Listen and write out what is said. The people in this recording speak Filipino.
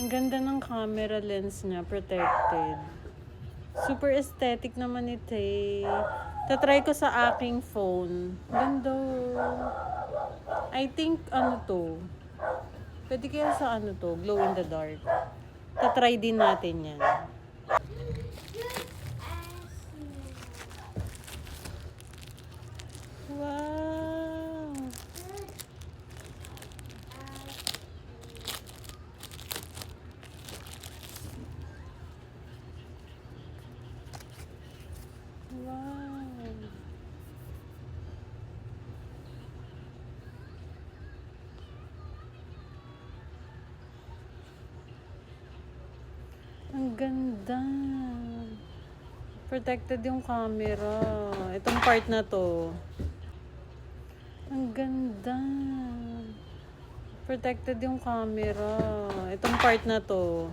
Ang ganda ng camera lens niya, protected. Super aesthetic naman ito eh. Tatry ko sa aking phone. Ganda. I think, ano to? Pwede kaya sa ano to? Glow in the dark. Tatry din natin yan. Wow! Wow! Ang ganda! Protected yung camera. Itong part na to. Ang ganda! Protected yung camera. Itong part na to.